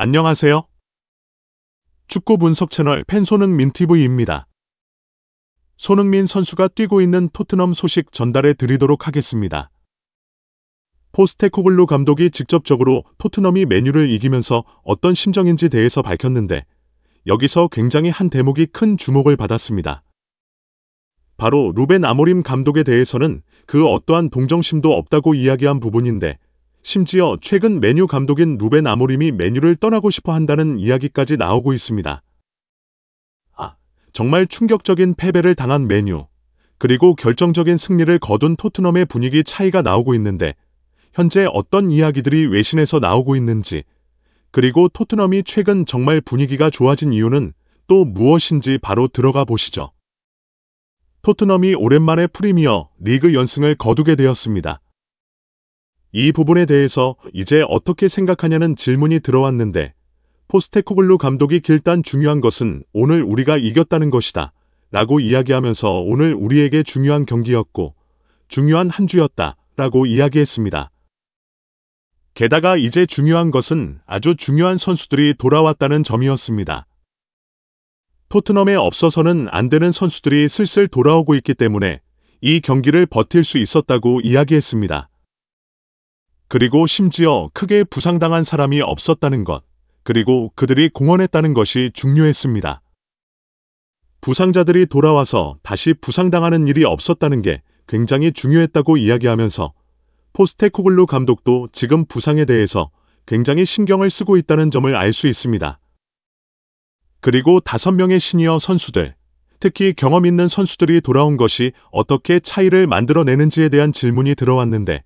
안녕하세요. 축구 분석 채널 팬손흥민 TV입니다. 손흥민 선수가 뛰고 있는 토트넘 소식 전달해 드리도록 하겠습니다. 포스테코글루 감독이 직접적으로 토트넘이 맨유를 이기면서 어떤 심정인지 대해서 밝혔는데 여기서 굉장히 한 대목이 큰 주목을 받았습니다. 바로 루벤 아모림 감독에 대해서는 그 어떠한 동정심도 없다고 이야기한 부분인데 심지어 최근 맨유 감독인 루벤 아모림이 맨유를 떠나고 싶어 한다는 이야기까지 나오고 있습니다. 정말 충격적인 패배를 당한 맨유, 그리고 결정적인 승리를 거둔 토트넘의 분위기 차이가 나오고 있는데 현재 어떤 이야기들이 외신에서 나오고 있는지, 그리고 토트넘이 최근 정말 분위기가 좋아진 이유는 또 무엇인지 바로 들어가 보시죠. 토트넘이 오랜만에 프리미어 리그 연승을 거두게 되었습니다. 이 부분에 대해서 이제 어떻게 생각하냐는 질문이 들어왔는데 포스테코글루 감독이 일단 중요한 것은 오늘 우리가 이겼다는 것이다 라고 이야기하면서 오늘 우리에게 중요한 경기였고 중요한 한 주였다 라고 이야기했습니다. 게다가 이제 중요한 것은 아주 중요한 선수들이 돌아왔다는 점이었습니다. 토트넘에 없어서는 안 되는 선수들이 슬슬 돌아오고 있기 때문에 이 경기를 버틸 수 있었다고 이야기했습니다. 그리고 심지어 크게 부상당한 사람이 없었다는 것, 그리고 그들이 공헌했다는 것이 중요했습니다. 부상자들이 돌아와서 다시 부상당하는 일이 없었다는 게 굉장히 중요했다고 이야기하면서 포스테코글루 감독도 지금 부상에 대해서 굉장히 신경을 쓰고 있다는 점을 알 수 있습니다. 그리고 5명의 시니어 선수들, 특히 경험 있는 선수들이 돌아온 것이 어떻게 차이를 만들어내는지에 대한 질문이 들어왔는데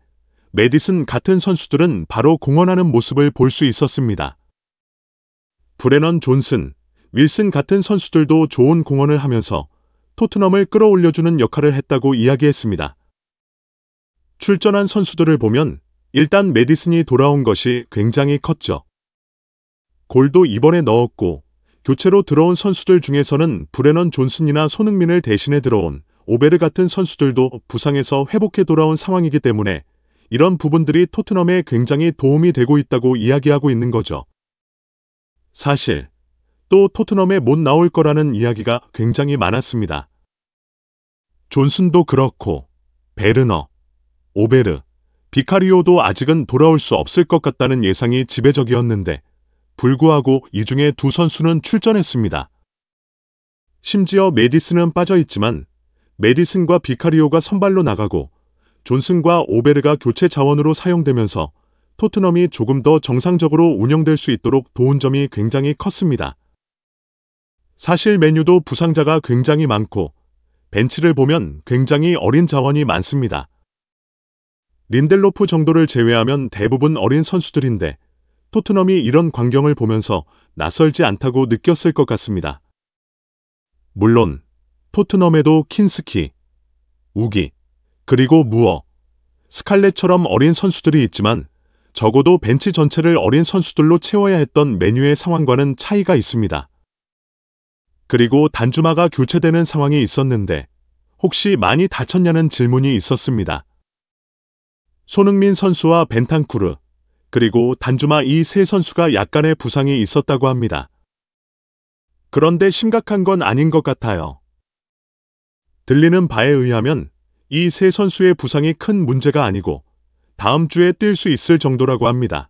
메디슨 같은 선수들은 바로 공헌하는 모습을 볼 수 있었습니다. 브레넌 존슨, 윌슨 같은 선수들도 좋은 공헌을 하면서 토트넘을 끌어올려주는 역할을 했다고 이야기했습니다. 출전한 선수들을 보면 일단 메디슨이 돌아온 것이 굉장히 컸죠. 골도 이번에 넣었고 교체로 들어온 선수들 중에서는 브레넌 존슨이나 손흥민을 대신해 들어온 오베르 같은 선수들도 부상에서 회복해 돌아온 상황이기 때문에 이런 부분들이 토트넘에 굉장히 도움이 되고 있다고 이야기하고 있는 거죠. 사실 또 토트넘에 못 나올 거라는 이야기가 굉장히 많았습니다. 존슨도 그렇고 베르너, 오베르, 비카리오도 아직은 돌아올 수 없을 것 같다는 예상이 지배적이었는데 불구하고 이 중에 2 선수는 출전했습니다. 심지어 메디슨은 빠져있지만 메디슨과 비카리오가 선발로 나가고 존슨과 오베르가 교체 자원으로 사용되면서 토트넘이 조금 더 정상적으로 운영될 수 있도록 도운 점이 굉장히 컸습니다. 사실 맨유도 부상자가 굉장히 많고 벤치를 보면 굉장히 어린 자원이 많습니다. 린델로프 정도를 제외하면 대부분 어린 선수들인데 토트넘이 이런 광경을 보면서 낯설지 않다고 느꼈을 것 같습니다. 물론 토트넘에도 킨스키, 우기, 그리고 무어, 스칼렛처럼 어린 선수들이 있지만 적어도 벤치 전체를 어린 선수들로 채워야 했던 맨유의 상황과는 차이가 있습니다. 그리고 단주마가 교체되는 상황이 있었는데 혹시 많이 다쳤냐는 질문이 있었습니다. 손흥민 선수와 벤탄쿠르, 그리고 단주마 이 3 선수가 약간의 부상이 있었다고 합니다. 그런데 심각한 건 아닌 것 같아요. 들리는 바에 의하면 이 3 선수의 부상이 큰 문제가 아니고 다음 주에 뛸 수 있을 정도라고 합니다.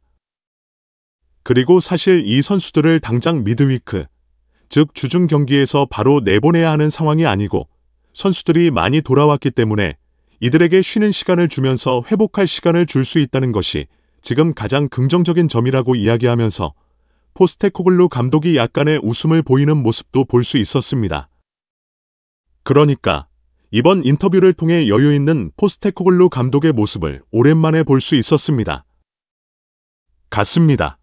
그리고 사실 이 선수들을 당장 미드위크, 즉 주중 경기에서 바로 내보내야 하는 상황이 아니고 선수들이 많이 돌아왔기 때문에 이들에게 쉬는 시간을 주면서 회복할 시간을 줄 수 있다는 것이 지금 가장 긍정적인 점이라고 이야기하면서 포스테코글루 감독이 약간의 웃음을 보이는 모습도 볼 수 있었습니다. 그러니까 이번 인터뷰를 통해 여유 있는 포스테코글루 감독의 모습을 오랜만에 볼 수 있었습니다. 같습니다.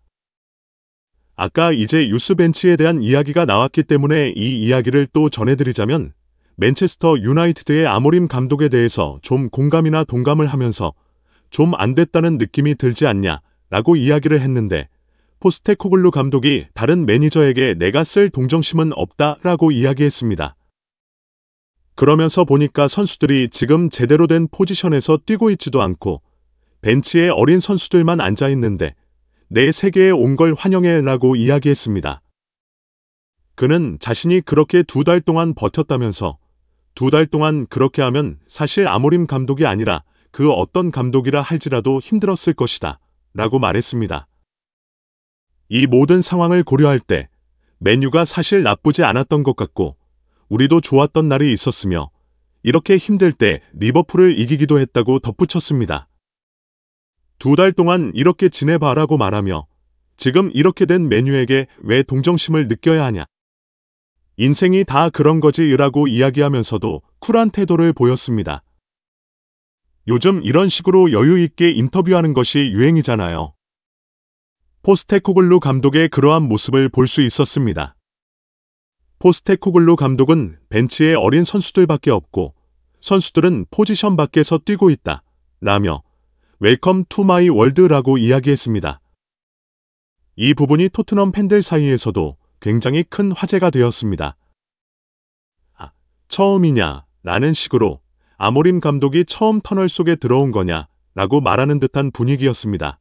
아까 이제 유스 벤치에 대한 이야기가 나왔기 때문에 이 이야기를 또 전해드리자면 맨체스터 유나이티드의 아모림 감독에 대해서 좀 공감이나 동감을 하면서 좀 안 됐다는 느낌이 들지 않냐 라고 이야기를 했는데 포스테코글루 감독이 다른 매니저에게 내가 쓸 동정심은 없다 라고 이야기했습니다. 그러면서 보니까 선수들이 지금 제대로 된 포지션에서 뛰고 있지도 않고 벤치에 어린 선수들만 앉아 있는데 내 세계에 온 걸 환영해라고 이야기했습니다. 그는 자신이 그렇게 2달 동안 버텼다면서 2달 동안 그렇게 하면 사실 아모림 감독이 아니라 그 어떤 감독이라 할지라도 힘들었을 것이다 라고 말했습니다. 이 모든 상황을 고려할 때 맨유가 사실 나쁘지 않았던 것 같고 우리도 좋았던 날이 있었으며 이렇게 힘들 때 리버풀을 이기기도 했다고 덧붙였습니다. 2달 동안 이렇게 지내봐라고 말하며 지금 이렇게 된 맨유에게 왜 동정심을 느껴야 하냐. 인생이 다 그런 거지라고 이야기하면서도 쿨한 태도를 보였습니다. 요즘 이런 식으로 여유 있게 인터뷰하는 것이 유행이잖아요. 포스테코글루 감독의 그러한 모습을 볼 수 있었습니다. 포스테코글루 감독은 벤치에 어린 선수들밖에 없고 선수들은 포지션 밖에서 뛰고 있다 라며 웰컴 투 마이 월드라고 이야기했습니다. 이 부분이 토트넘 팬들 사이에서도 굉장히 큰 화제가 되었습니다. 처음이냐 라는 식으로 아모림 감독이 처음 터널 속에 들어온 거냐 라고 말하는 듯한 분위기였습니다.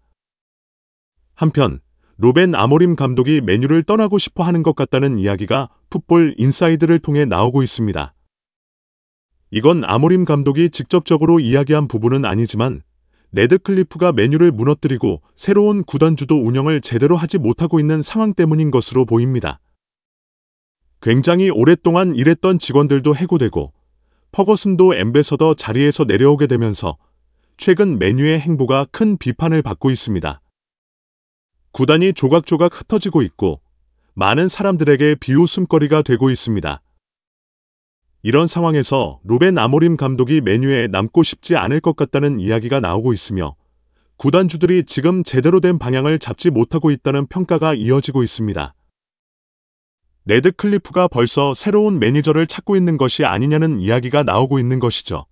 한편 루벤 아모림 감독이 맨유를 떠나고 싶어 하는 것 같다는 이야기가 풋볼 인사이드를 통해 나오고 있습니다. 이건 아모림 감독이 직접적으로 이야기한 부분은 아니지만 레드클리프가 맨유를 무너뜨리고 새로운 구단주도 운영을 제대로 하지 못하고 있는 상황 때문인 것으로 보입니다. 굉장히 오랫동안 일했던 직원들도 해고되고 퍼거슨도 앰베서더 자리에서 내려오게 되면서 최근 맨유의 행보가 큰 비판을 받고 있습니다. 구단이 조각조각 흩어지고 있고 많은 사람들에게 비웃음거리가 되고 있습니다. 이런 상황에서 루벤 아모림 감독이 맨유에 남고 싶지 않을 것 같다는 이야기가 나오고 있으며 구단주들이 지금 제대로 된 방향을 잡지 못하고 있다는 평가가 이어지고 있습니다. 레드클리프가 벌써 새로운 매니저를 찾고 있는 것이 아니냐는 이야기가 나오고 있는 것이죠.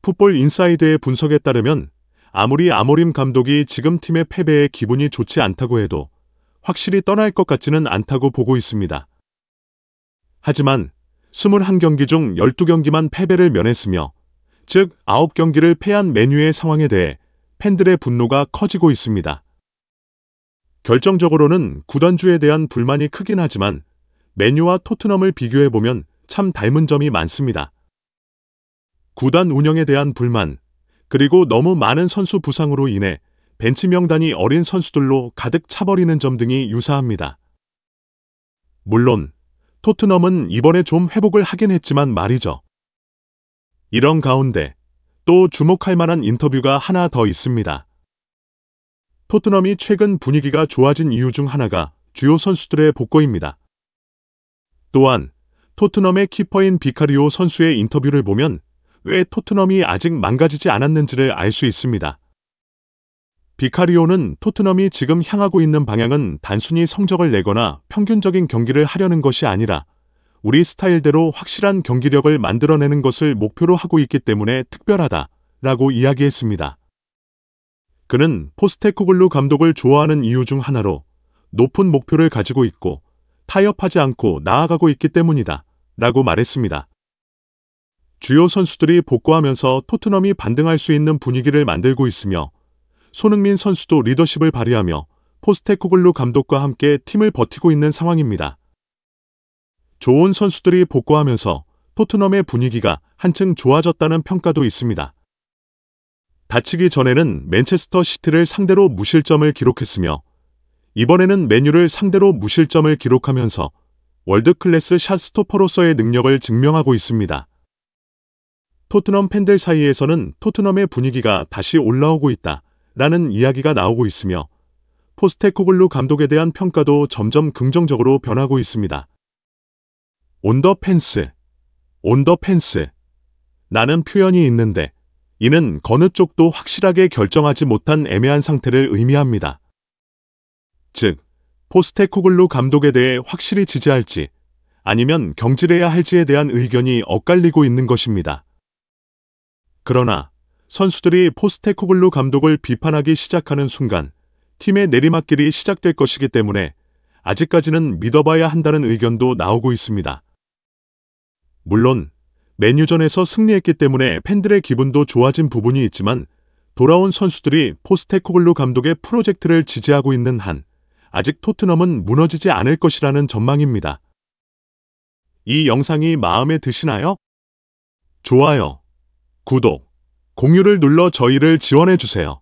풋볼 인사이드의 분석에 따르면 아무리 아모림 감독이 지금 팀의 패배에 기분이 좋지 않다고 해도 확실히 떠날 것 같지는 않다고 보고 있습니다. 하지만 21경기 중 12경기만 패배를 면했으며 즉 9경기를 패한 맨유의 상황에 대해 팬들의 분노가 커지고 있습니다. 결정적으로는 구단주에 대한 불만이 크긴 하지만 맨유와 토트넘을 비교해보면 참 닮은 점이 많습니다. 구단 운영에 대한 불만, 그리고 너무 많은 선수 부상으로 인해 벤치 명단이 어린 선수들로 가득 차버리는 점 등이 유사합니다. 물론 토트넘은 이번에 좀 회복을 하긴 했지만 말이죠. 이런 가운데 또 주목할 만한 인터뷰가 하나 더 있습니다. 토트넘이 최근 분위기가 좋아진 이유 중 하나가 주요 선수들의 복거입니다. 또한 토트넘의 키퍼인 비카리오 선수의 인터뷰를 보면 왜 토트넘이 아직 망가지지 않았는지를 알 수 있습니다. 비카리오는 토트넘이 지금 향하고 있는 방향은 단순히 성적을 내거나 평균적인 경기를 하려는 것이 아니라 우리 스타일대로 확실한 경기력을 만들어내는 것을 목표로 하고 있기 때문에 특별하다라고 이야기했습니다. 그는 포스테코글루 감독을 좋아하는 이유 중 하나로 높은 목표를 가지고 있고 타협하지 않고 나아가고 있기 때문이다 라고 말했습니다. 주요 선수들이 복구하면서 토트넘이 반등할 수 있는 분위기를 만들고 있으며 손흥민 선수도 리더십을 발휘하며 포스테코글루 감독과 함께 팀을 버티고 있는 상황입니다. 좋은 선수들이 복구하면서 토트넘의 분위기가 한층 좋아졌다는 평가도 있습니다. 다치기 전에는 맨체스터 시티를 상대로 무실점을 기록했으며 이번에는 맨유를 상대로 무실점을 기록하면서 월드클래스 샷스토퍼로서의 능력을 증명하고 있습니다. 토트넘 팬들 사이에서는 토트넘의 분위기가 다시 올라오고 있다 라는 이야기가 나오고 있으며 포스테코글루 감독에 대한 평가도 점점 긍정적으로 변하고 있습니다. 온 더 펜스, 온 더 펜스. 라는 표현이 있는데 이는 어느 쪽도 확실하게 결정하지 못한 애매한 상태를 의미합니다. 즉, 포스테코글루 감독에 대해 확실히 지지할지 아니면 경질해야 할지에 대한 의견이 엇갈리고 있는 것입니다. 그러나 선수들이 포스테코글루 감독을 비판하기 시작하는 순간 팀의 내리막길이 시작될 것이기 때문에 아직까지는 믿어봐야 한다는 의견도 나오고 있습니다. 물론 맨유전에서 승리했기 때문에 팬들의 기분도 좋아진 부분이 있지만 돌아온 선수들이 포스테코글루 감독의 프로젝트를 지지하고 있는 한 아직 토트넘은 무너지지 않을 것이라는 전망입니다. 이 영상이 마음에 드시나요? 좋아요, 구독, 공유를 눌러 저희를 지원해 주세요.